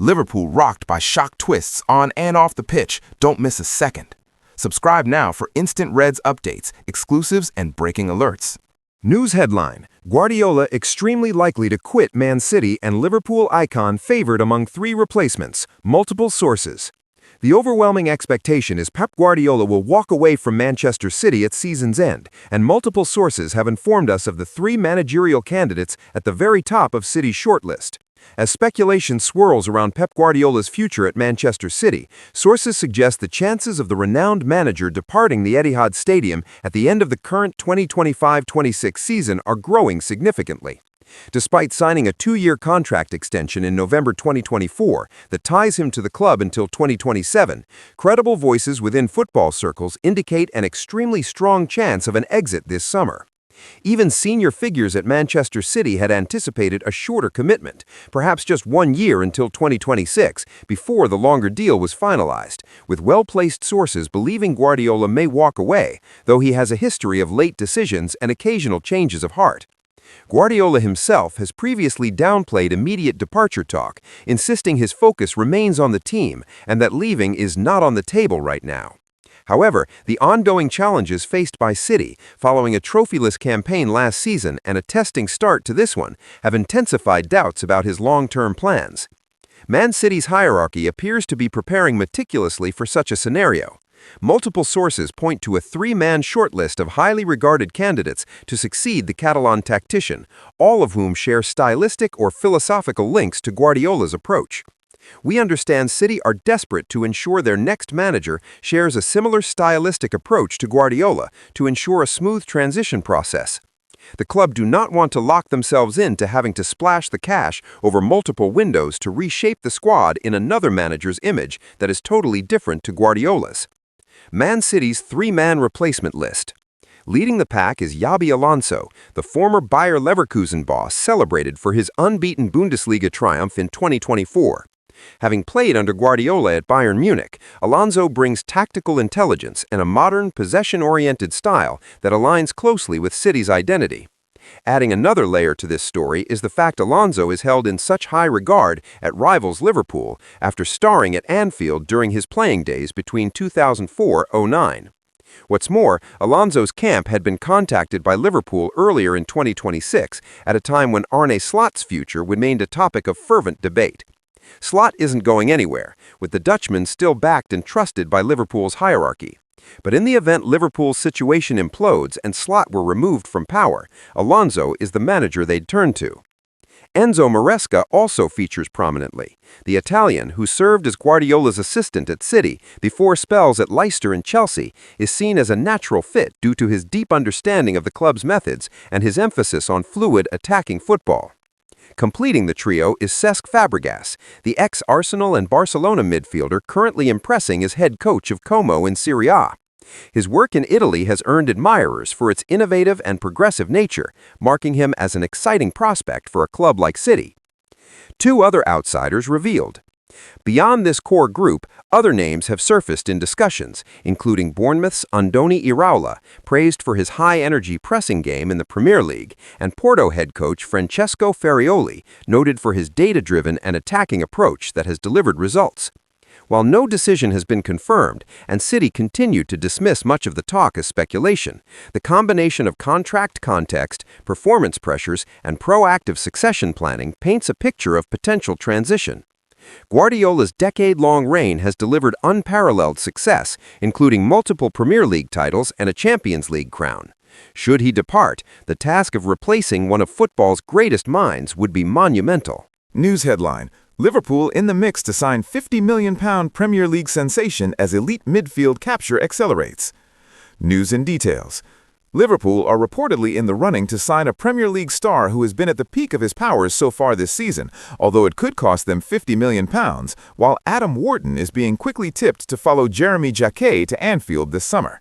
Liverpool rocked by shock twists on and off the pitch. Don't miss a second. Subscribe now for instant Reds updates, exclusives, and breaking alerts. News headline: Guardiola extremely likely to quit Man City and Liverpool icon favored among 3 replacements, multiple sources. The overwhelming expectation is Pep Guardiola will walk away from Manchester City at season's end, and multiple sources have informed us of the 3 managerial candidates at the very top of City's shortlist. As speculation swirls around Pep Guardiola's future at Manchester City, sources suggest the chances of the renowned manager departing the Etihad Stadium at the end of the current 2025-26 season are growing significantly. Despite signing a 2-year contract extension in November 2024 that ties him to the club until 2027, credible voices within football circles indicate an extremely strong chance of an exit this summer. Even senior figures at Manchester City had anticipated a shorter commitment, perhaps just 1 year until 2026, before the longer deal was finalized, with well-placed sources believing Guardiola may walk away, though he has a history of late decisions and occasional changes of heart. Guardiola himself has previously downplayed immediate departure talk, insisting his focus remains on the team and that leaving is not on the table right now. However, the ongoing challenges faced by City, following a trophyless campaign last season and a testing start to this one, have intensified doubts about his long-term plans. Man City's hierarchy appears to be preparing meticulously for such a scenario. Multiple sources point to a 3-man shortlist of highly regarded candidates to succeed the Catalan tactician, all of whom share stylistic or philosophical links to Guardiola's approach. We understand City are desperate to ensure their next manager shares a similar stylistic approach to Guardiola to ensure a smooth transition process. The club do not want to lock themselves into having to splash the cash over multiple windows to reshape the squad in another manager's image that is totally different to Guardiola's. Man City's 3-man replacement list. Leading the pack is Xabi Alonso, the former Bayer Leverkusen boss celebrated for his unbeaten Bundesliga triumph in 2024. Having played under Guardiola at Bayern Munich, Alonso brings tactical intelligence and a modern, possession-oriented style that aligns closely with City's identity. Adding another layer to this story is the fact Alonso is held in such high regard at rivals Liverpool after starring at Anfield during his playing days between 2004-09. What's more, Alonso's camp had been contacted by Liverpool earlier in 2026, at a time when Arne Slot's future remained a topic of fervent debate. Slot isn't going anywhere, with the Dutchman still backed and trusted by Liverpool's hierarchy. But in the event Liverpool's situation implodes and Slot were removed from power, Alonso is the manager they'd turn to. Enzo Maresca also features prominently. The Italian, who served as Guardiola's assistant at City before spells at Leicester and Chelsea, is seen as a natural fit due to his deep understanding of the club's methods and his emphasis on fluid attacking football. Completing the trio is Cesc Fabregas, the ex-Arsenal and Barcelona midfielder currently impressing as head coach of Como in Serie A. His work in Italy has earned admirers for its innovative and progressive nature, marking him as an exciting prospect for a club like City. 2 other outsiders revealed. Beyond this core group, other names have surfaced in discussions, including Bournemouth's Andoni Iraola, praised for his high-energy pressing game in the Premier League, and Porto head coach Francesco Farioli, noted for his data-driven and attacking approach that has delivered results. While no decision has been confirmed, and City continued to dismiss much of the talk as speculation, the combination of contract context, performance pressures, and proactive succession planning paints a picture of potential transition. Guardiola's decade-long reign has delivered unparalleled success, including multiple Premier League titles and a Champions League crown. Should he depart, the task of replacing one of football's greatest minds would be monumental. News headline: Liverpool in the mix to sign £50 million Premier League sensation as elite midfield capture accelerates. News and details. Liverpool are reportedly in the running to sign a Premier League star who has been at the peak of his powers so far this season, although it could cost them £50 million, while Adam Wharton is being quickly tipped to follow Jeremy Jacquet to Anfield this summer.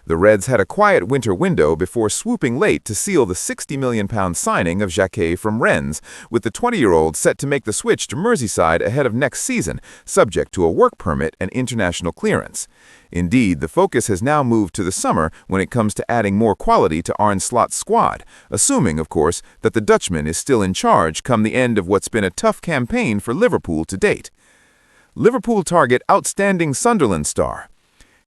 The Reds had a quiet winter window before swooping late to seal the £60 million signing of Jacquet from Rennes, with the 20-year-old set to make the switch to Merseyside ahead of next season, subject to a work permit and international clearance. Indeed, the focus has now moved to the summer when it comes to adding more quality to Arne Slot's squad, assuming, of course, that the Dutchman is still in charge come the end of what's been a tough campaign for Liverpool to date. Liverpool target outstanding Sunderland star.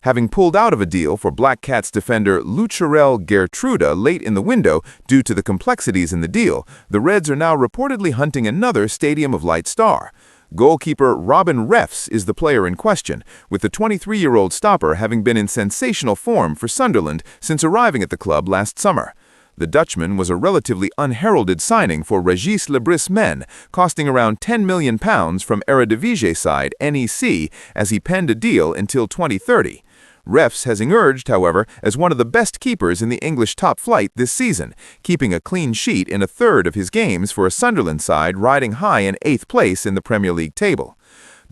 Having pulled out of a deal for Black Cats defender Lucharel Gertruda late in the window due to the complexities in the deal, the Reds are now reportedly hunting another Stadium of Light star. Goalkeeper Robin Refs is the player in question, with the 23-year-old stopper having been in sensational form for Sunderland since arriving at the club last summer. The Dutchman was a relatively unheralded signing for Régis Lebris Men, costing around £10 million from Eredivisie side NEC as he penned a deal until 2030. Refs has emerged, however, as one of the best keepers in the English top flight this season, keeping a clean sheet in a third of his games for a Sunderland side riding high in 8th place in the Premier League table.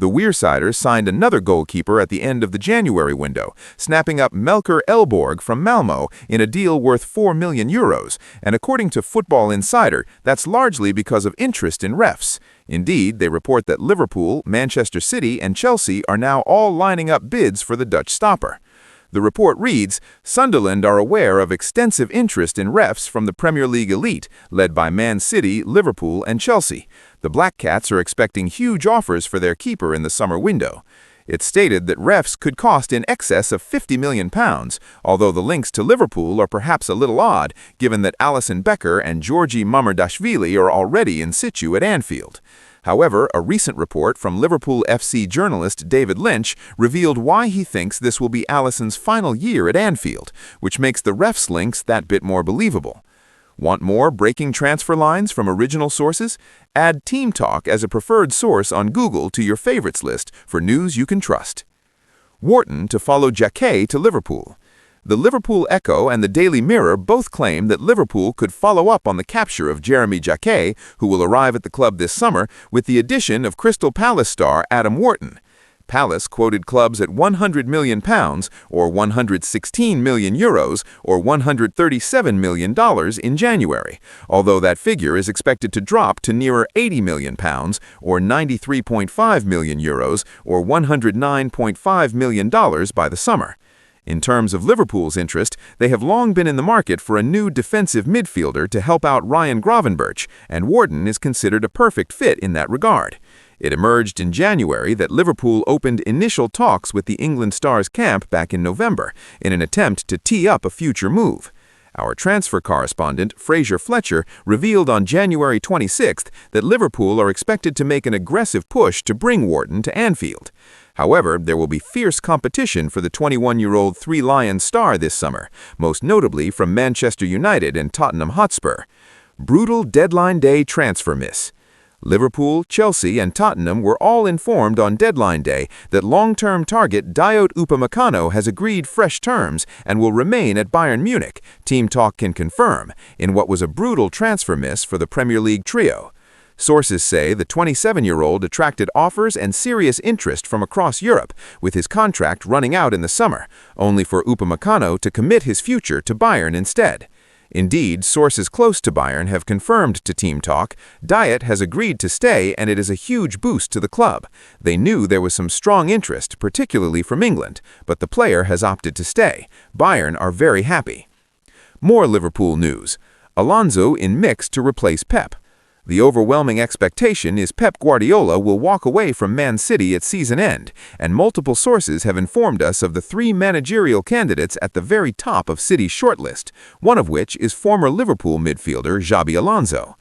The Weirsiders signed another goalkeeper at the end of the January window, snapping up Melker Elborg from Malmo in a deal worth €4 million, and according to Football Insider, that's largely because of interest in Refs. Indeed, they report that Liverpool, Manchester City, and Chelsea are now all lining up bids for the Dutch stopper. The report reads, Sunderland are aware of extensive interest in Refs from the Premier League elite, led by Man City, Liverpool, and Chelsea. The Black Cats are expecting huge offers for their keeper in the summer window. It's stated that Refs could cost in excess of £50 million, although the links to Liverpool are perhaps a little odd, given that Alisson Becker and Georgi Mamardashvili are already in situ at Anfield. However, a recent report from Liverpool FC journalist David Lynch revealed why he thinks this will be Alisson's final year at Anfield, which makes the Refs links that bit more believable. Want more breaking transfer lines from original sources? Add Team Talk as a preferred source on Google to your favorites list for news you can trust. Wharton to follow Jacquet to Liverpool. The Liverpool Echo and the Daily Mirror both claim that Liverpool could follow up on the capture of Jeremy Jacquet, who will arrive at the club this summer, with the addition of Crystal Palace star Adam Wharton. Palace quoted clubs at £100 million, or €116 million, or $137 million in January, although that figure is expected to drop to nearer £80 million, or €93.5 million, or $109.5 million by the summer. In terms of Liverpool's interest, they have long been in the market for a new defensive midfielder to help out Ryan Gravenberch, and Wharton is considered a perfect fit in that regard. It emerged in January that Liverpool opened initial talks with the England Stars camp back in November in an attempt to tee up a future move. Our transfer correspondent, Fraser Fletcher, revealed on January 26th that Liverpool are expected to make an aggressive push to bring Wharton to Anfield. However, there will be fierce competition for the 21-year-old Three Lions star this summer, most notably from Manchester United and Tottenham Hotspur. Brutal deadline day transfer miss. Liverpool, Chelsea, and Tottenham were all informed on deadline day that long-term target Dayot Upamecano has agreed fresh terms and will remain at Bayern Munich, Team Talk can confirm, in what was a brutal transfer miss for the Premier League trio. Sources say the 27-year-old attracted offers and serious interest from across Europe, with his contract running out in the summer, only for Upamecano to commit his future to Bayern instead. Indeed, sources close to Bayern have confirmed to Team Talk, Dayot has agreed to stay and it is a huge boost to the club. They knew there was some strong interest, particularly from England, but the player has opted to stay. Bayern are very happy. More Liverpool news. Alonso in mix to replace Pep. The overwhelming expectation is Pep Guardiola will walk away from Man City at season end, and multiple sources have informed us of the 3 managerial candidates at the very top of City's shortlist, one of which is former Liverpool midfielder Xabi Alonso.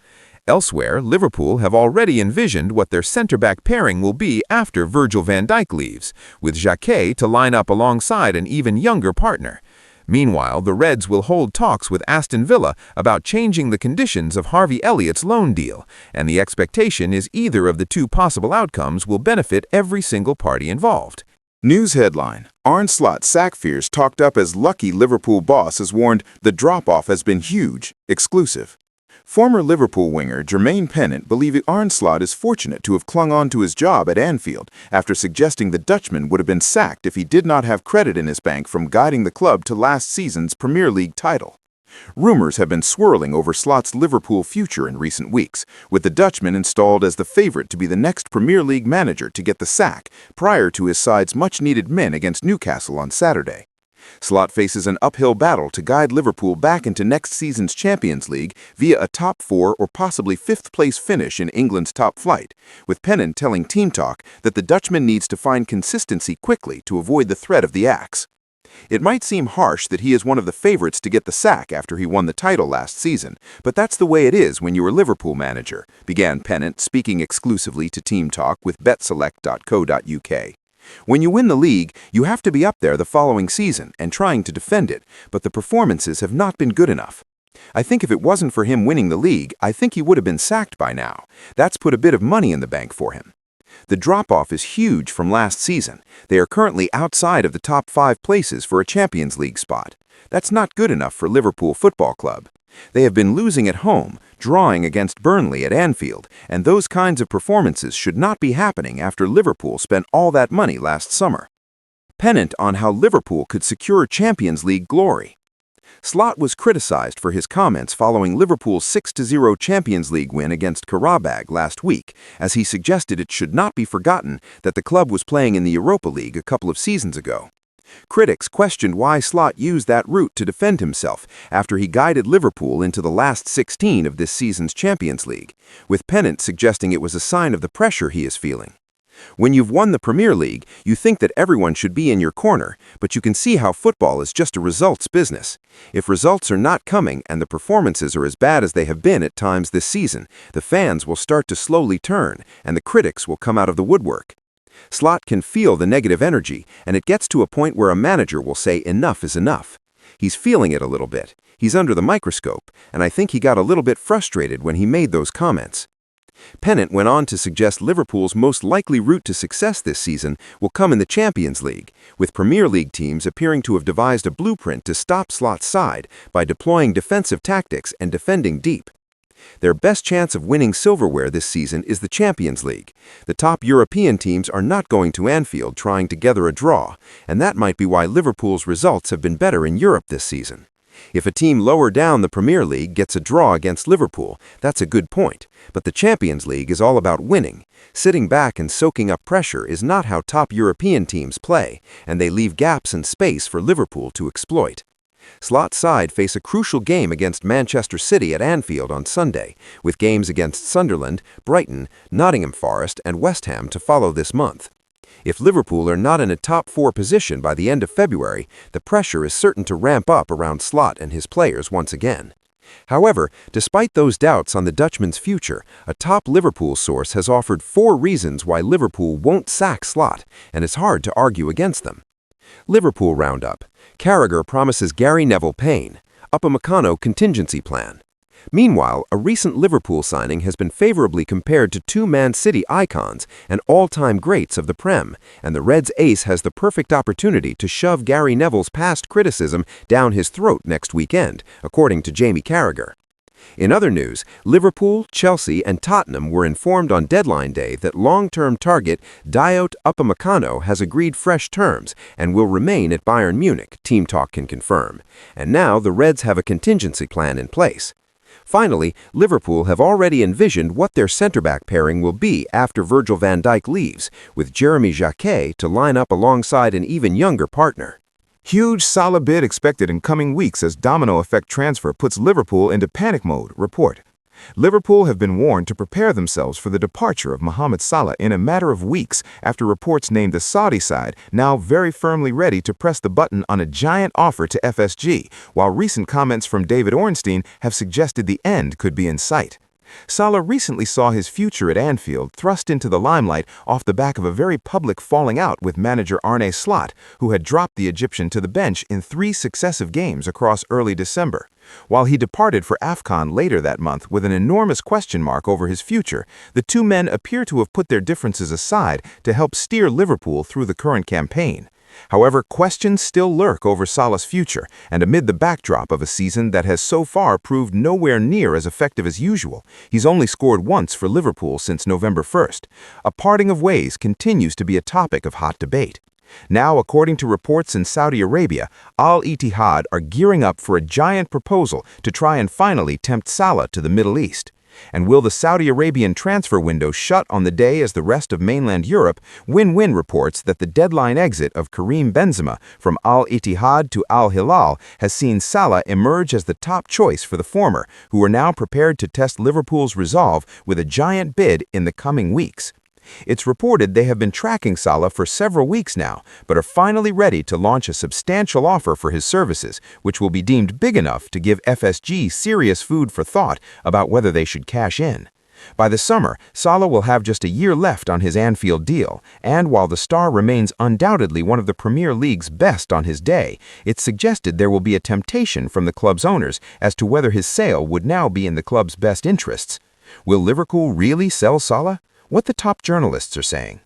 Elsewhere, Liverpool have already envisioned what their centre-back pairing will be after Virgil van Dijk leaves, with Jacquet to line up alongside an even younger partner. Meanwhile, the Reds will hold talks with Aston Villa about changing the conditions of Harvey Elliott's loan deal, and the expectation is either of the 2 possible outcomes will benefit every single party involved. News headline: Arne Slot sack fears talked up as lucky Liverpool boss has warned the drop-off has been huge. Exclusive. Former Liverpool winger Jermaine Pennant believes Arne Slot is fortunate to have clung on to his job at Anfield after suggesting the Dutchman would have been sacked if he did not have credit in his bank from guiding the club to last season's Premier League title. Rumors have been swirling over Slot's Liverpool future in recent weeks, with the Dutchman installed as the favorite to be the next Premier League manager to get the sack prior to his side's much-needed win against Newcastle on Saturday. Slot faces an uphill battle to guide Liverpool back into next season's Champions League via a top 4 or possibly 5th place finish in England's top flight, with Pennant telling Team Talk that the Dutchman needs to find consistency quickly to avoid the threat of the axe. It might seem harsh that he is one of the favorites to get the sack after he won the title last season, but that's the way it is when you're a Liverpool manager, began Pennant, speaking exclusively to Team Talk with betselect.co.uk. When you win the league, you have to be up there the following season and trying to defend it, but the performances have not been good enough. I think if it wasn't for him winning the league, I think he would have been sacked by now. That's put a bit of money in the bank for him. The drop-off is huge from last season. They are currently outside of the top 5 places for a Champions League spot. That's not good enough for Liverpool Football Club. They have been losing at home, drawing against Burnley at Anfield, and those kinds of performances should not be happening after Liverpool spent all that money last summer. Pennant on how Liverpool could secure Champions League glory. Slot was criticized for his comments following Liverpool's 6-0 Champions League win against Qarabag last week, as he suggested it should not be forgotten that the club was playing in the Europa League a couple of seasons ago. Critics questioned why Slot used that route to defend himself after he guided Liverpool into the last 16 of this season's Champions League, with Pennant suggesting it was a sign of the pressure he is feeling. When you've won the Premier League, you think that everyone should be in your corner, but you can see how football is just a results business. If results are not coming and the performances are as bad as they have been at times this season, the fans will start to slowly turn, and the critics will come out of the woodwork. Slot can feel the negative energy, and it gets to a point where a manager will say enough is enough. He's feeling it a little bit. He's under the microscope, and I think he got a little bit frustrated when he made those comments. Pennant went on to suggest Liverpool's most likely route to success this season will come in the Champions League, with Premier League teams appearing to have devised a blueprint to stop Slot's side by deploying defensive tactics and defending deep. Their best chance of winning silverware this season is the Champions League. The top European teams are not going to Anfield trying to gather a draw, and that might be why Liverpool's results have been better in Europe this season. If a team lower down the Premier League gets a draw against Liverpool, that's a good point, but the Champions League is all about winning. Sitting back and soaking up pressure is not how top European teams play, and they leave gaps and space for Liverpool to exploit. Slot's side face a crucial game against Manchester City at Anfield on Sunday, with games against Sunderland, Brighton, Nottingham Forest, and West Ham to follow this month. If Liverpool are not in a top 4 position by the end of February, the pressure is certain to ramp up around Slot and his players once again. However, despite those doubts on the Dutchman's future, a top Liverpool source has offered 4 reasons why Liverpool won't sack Slot, and it's hard to argue against them. Liverpool Roundup. Carragher promises Gary Neville pain. Upamecano contingency plan. Meanwhile, a recent Liverpool signing has been favorably compared to 2 Man City icons and all-time greats of the Prem, and the Reds' ace has the perfect opportunity to shove Gary Neville's past criticism down his throat next weekend, according to Jamie Carragher. In other news, Liverpool, Chelsea, and Tottenham were informed on deadline day that long-term target Dayot Upamecano has agreed fresh terms and will remain at Bayern Munich, Team Talk can confirm. And now the Reds have a contingency plan in place. Finally, Liverpool have already envisioned what their centre-back pairing will be after Virgil van Dijk leaves, with Jeremy Jacquet to line up alongside an even younger partner. Huge Salah bid expected in coming weeks as domino effect transfer puts Liverpool into panic mode, report. Liverpool have been warned to prepare themselves for the departure of Mohamed Salah in a matter of weeks after reports named the Saudi side now very firmly ready to press the button on a giant offer to FSG, while recent comments from David Ornstein have suggested the end could be in sight. Salah recently saw his future at Anfield thrust into the limelight off the back of a very public falling out with manager Arne Slot, who had dropped the Egyptian to the bench in 3 successive games across early December. While he departed for AFCON later that month with an enormous question mark over his future, the 2 men appear to have put their differences aside to help steer Liverpool through the current campaign. However, questions still lurk over Salah's future, and amid the backdrop of a season that has so far proved nowhere near as effective as usual, he's only scored once for Liverpool since November 1st. A parting of ways continues to be a topic of hot debate. Now, according to reports in Saudi Arabia, Al Ittihad are gearing up for a giant proposal to try and finally tempt Salah to the Middle East. And will the Saudi Arabian transfer window shut on the day as the rest of mainland Europe? Win-Win reports that the deadline exit of Karim Benzema from Al Ittihad to Al Hilal has seen Salah emerge as the top choice for the former, who are now prepared to test Liverpool's resolve with a giant bid in the coming weeks. It's reported they have been tracking Salah for several weeks now, but are finally ready to launch a substantial offer for his services, which will be deemed big enough to give FSG serious food for thought about whether they should cash in. By the summer, Salah will have just a year left on his Anfield deal, and while the star remains undoubtedly one of the Premier League's best on his day, it's suggested there will be a temptation from the club's owners as to whether his sale would now be in the club's best interests. Will Liverpool really sell Salah? What the top journalists are saying.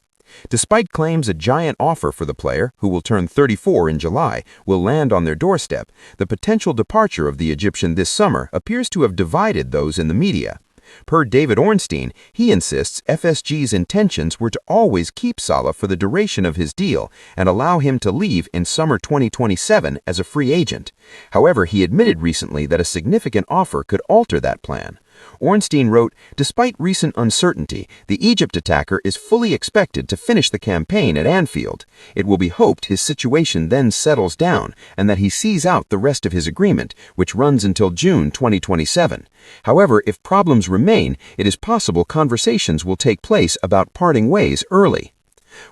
Despite claims a giant offer for the player, who will turn 34 in July, will land on their doorstep, the potential departure of the Egyptian this summer appears to have divided those in the media. Per David Ornstein, he insists FSG's intentions were to always keep Salah for the duration of his deal and allow him to leave in summer 2027 as a free agent. However, he admitted recently that a significant offer could alter that plan. Ornstein wrote, "Despite recent uncertainty, the Egypt attacker is fully expected to finish the campaign at Anfield. It will be hoped his situation then settles down and that he sees out the rest of his agreement, which runs until June 2027. However, if problems remain, it is possible conversations will take place about parting ways early."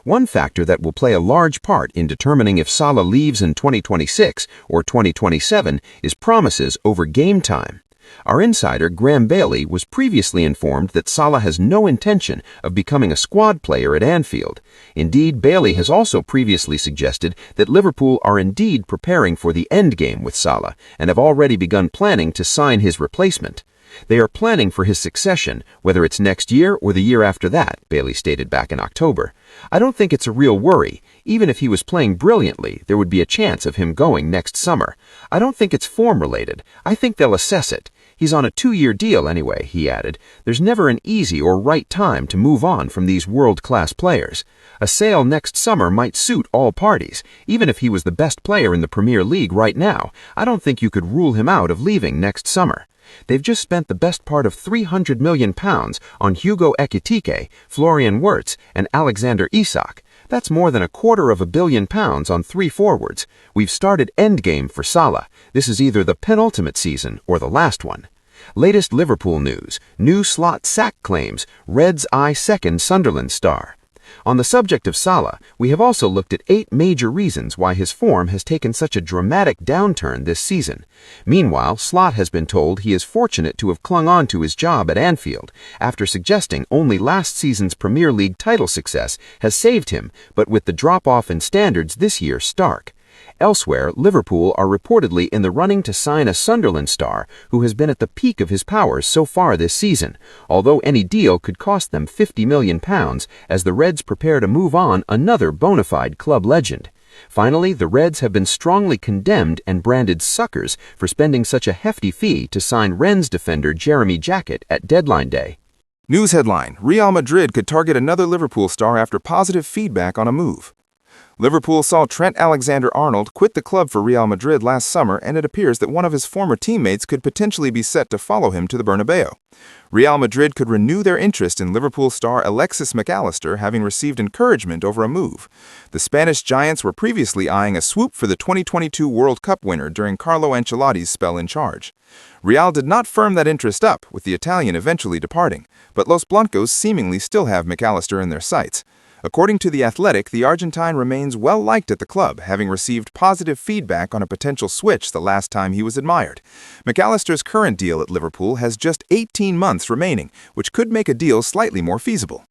One factor that will play a large part in determining if Salah leaves in 2026 or 2027 is promises over game time. Our insider, Graham Bailey, was previously informed that Salah has no intention of becoming a squad player at Anfield. Indeed, Bailey has also previously suggested that Liverpool are indeed preparing for the endgame with Salah and have already begun planning to sign his replacement. They are planning for his succession, whether it's next year or the year after that, Bailey stated back in October. "I don't think it's a real worry. Even if he was playing brilliantly, there would be a chance of him going next summer. I don't think it's form-related. I think they'll assess it. He's on a 2-year deal anyway," he added. "There's never an easy or right time to move on from these world-class players. A sale next summer might suit all parties. Even if he was the best player in the Premier League right now, I don't think you could rule him out of leaving next summer. They've just spent the best part of £300 million on Hugo Ekitike, Florian Wirtz, and Alexander Isak. That's more than £250 million on 3 forwards. We've started endgame for Salah. This is either the penultimate season or the last one." Latest Liverpool news. New Slot sack claims. Reds eye second Sunderland star. On the subject of Salah, we have also looked at 8 major reasons why his form has taken such a dramatic downturn this season. Meanwhile, Slot has been told he is fortunate to have clung on to his job at Anfield, after suggesting only last season's Premier League title success has saved him, but with the drop-off in standards this year stark. Elsewhere, Liverpool are reportedly in the running to sign a Sunderland star who has been at the peak of his powers so far this season, although any deal could cost them £50 million as the Reds prepare to move on another bona fide club legend. Finally, the Reds have been strongly condemned and branded suckers for spending such a hefty fee to sign Rennes defender Jeremy Jackett at deadline day. News headline: Real Madrid could target another Liverpool star after positive feedback on a move. Liverpool saw Trent Alexander-Arnold quit the club for Real Madrid last summer, and it appears that one of his former teammates could potentially be set to follow him to the Bernabeu. Real Madrid could renew their interest in Liverpool star Alexis McAllister, having received encouragement over a move. The Spanish Giants were previously eyeing a swoop for the 2022 World Cup winner during Carlo Ancelotti's spell in charge. Real did not firm that interest up, with the Italian eventually departing, but Los Blancos seemingly still have McAllister in their sights. According to The Athletic, the Argentine remains well-liked at the club, having received positive feedback on a potential switch the last time he was admired. McAllister's current deal at Liverpool has just 18 months remaining, which could make a deal slightly more feasible.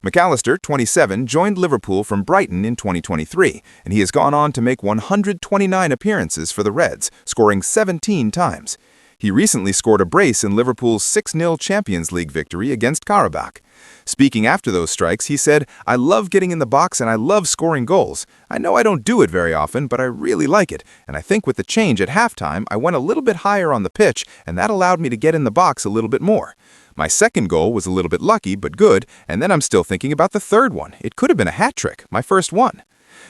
McAllister, 27, joined Liverpool from Brighton in 2023, and he has gone on to make 129 appearances for the Reds, scoring 17 times. He recently scored a brace in Liverpool's 6-0 Champions League victory against Karabakh. Speaking after those strikes, he said, "I love getting in the box and I love scoring goals. I know I don't do it very often, but I really like it, and I think with the change at halftime, I went a little bit higher on the pitch, and that allowed me to get in the box a little bit more. My second goal was a little bit lucky, but good, and then I'm still thinking about the third one. It could have been a hat trick, my first one."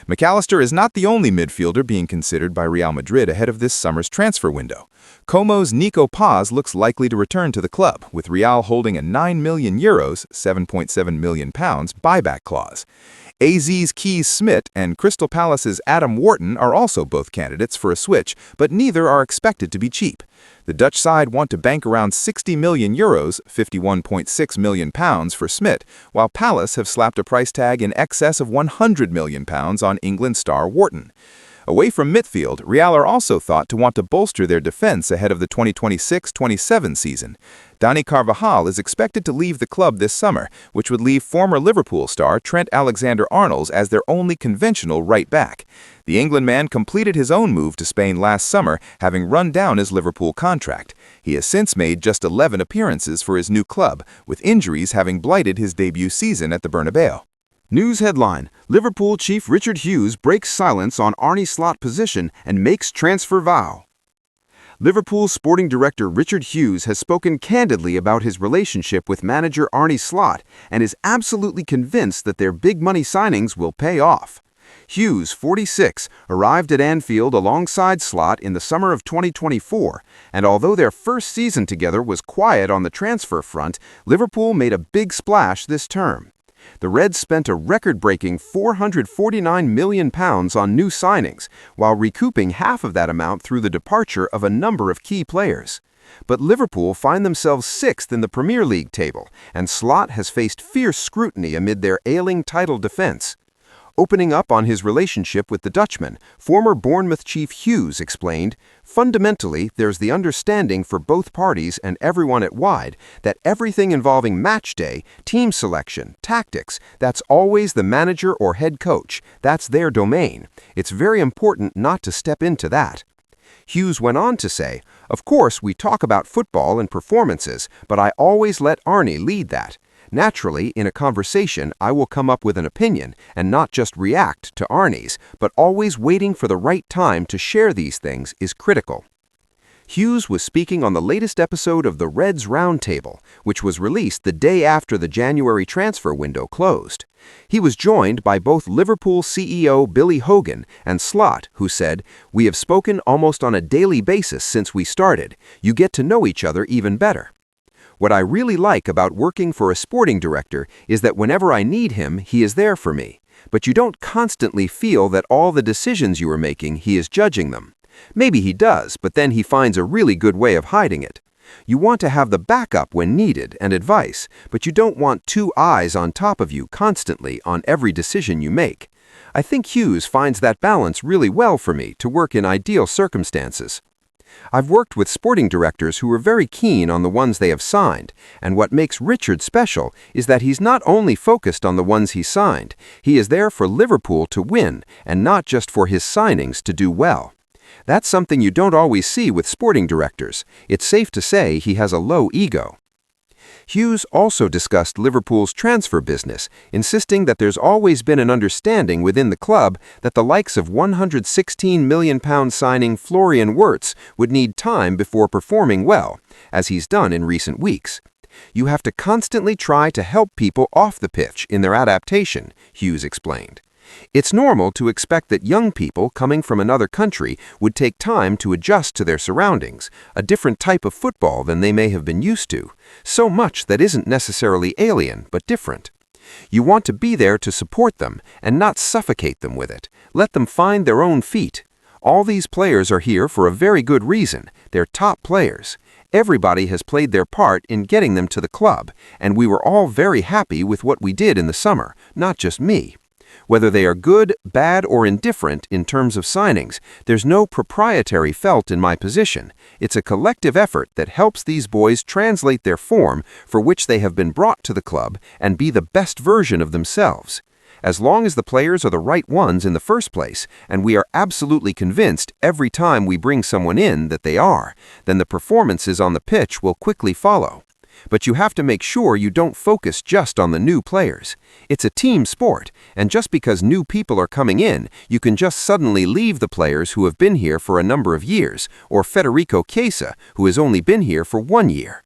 McAllister is not the only midfielder being considered by Real Madrid ahead of this summer's transfer window. Como's Nico Paz looks likely to return to the club, with Real holding a €9 million (£7.7 million) buyback clause. AZ's Keys Smith and Crystal Palace's Adam Wharton are also both candidates for a switch, but neither are expected to be cheap. The Dutch side want to bank around €60 million (£51.6 million) for Smith, while Palace have slapped a price tag in excess of £100 million on England star Wharton. Away from midfield, Real are also thought to want to bolster their defense ahead of the 2026-27 season. Dani Carvajal is expected to leave the club this summer, which would leave former Liverpool star Trent Alexander-Arnold as their only conventional right back. The England man completed his own move to Spain last summer, having run down his Liverpool contract. He has since made just 11 appearances for his new club, with injuries having blighted his debut season at the Bernabeu. News headline: Liverpool chief Richard Hughes breaks silence on Arne Slot position and makes transfer vow. Liverpool sporting director Richard Hughes has spoken candidly about his relationship with manager Arne Slot and is absolutely convinced that their big money signings will pay off. Hughes, 46, arrived at Anfield alongside Slot in the summer of 2024, and although their first season together was quiet on the transfer front, Liverpool made a big splash this term. The Reds spent a record-breaking £449 million on new signings, while recouping half of that amount through the departure of a number of key players. But Liverpool find themselves sixth in the Premier League table, and Slot has faced fierce scrutiny amid their ailing title defense. Opening up on his relationship with the Dutchman, former Bournemouth chief Hughes explained, "Fundamentally, there's the understanding for both parties and everyone at Wide that everything involving match day, team selection, tactics, that's always the manager or head coach. That's their domain. It's very important not to step into that." Hughes went on to say, "Of course, we talk about football and performances, but I always let Arne lead that. Naturally, in a conversation, I will come up with an opinion and not just react to Arne's, but always waiting for the right time to share these things is critical." Hughes was speaking on the latest episode of the Reds Roundtable, which was released the day after the January transfer window closed. He was joined by both Liverpool CEO Billy Hogan and Slot, who said, "We have spoken almost on a daily basis since we started. You get to know each other even better. What I really like about working for a sporting director is that whenever I need him, he is there for me. But you don't constantly feel that all the decisions you are making, he is judging them. Maybe he does, but then he finds a really good way of hiding it. You want to have the backup when needed and advice, but you don't want two eyes on top of you constantly on every decision you make. I think Hughes finds that balance really well for me to work in ideal circumstances. I've worked with sporting directors who are very keen on the ones they have signed, and what makes Richard special is that he's not only focused on the ones he signed, he is there for Liverpool to win and not just for his signings to do well. That's something you don't always see with sporting directors. It's safe to say he has a low ego." Hughes also discussed Liverpool's transfer business, insisting that there's always been an understanding within the club that the likes of £116 million signing Florian Wirtz would need time before performing well, as he's done in recent weeks. "You have to constantly try to help people off the pitch in their adaptation," Hughes explained. "It's normal to expect that young people coming from another country would take time to adjust to their surroundings, a different type of football than they may have been used to, so much that isn't necessarily alien but different. You want to be there to support them and not suffocate them with it. Let them find their own feet. All these players are here for a very good reason. They're top players. Everybody has played their part in getting them to the club, and we were all very happy with what we did in the summer, not just me. Whether they are good, bad, or indifferent in terms of signings, there's no proprietary felt in my position. It's a collective effort that helps these boys translate their form for which they have been brought to the club and be the best version of themselves. As long as the players are the right ones in the first place, and we are absolutely convinced every time we bring someone in that they are, then the performances on the pitch will quickly follow. But you have to make sure you don't focus just on the new players. It's a team sport, and just because new people are coming in, you can just suddenly leave the players who have been here for a number of years, or Federico Chiesa, who has only been here for 1 year.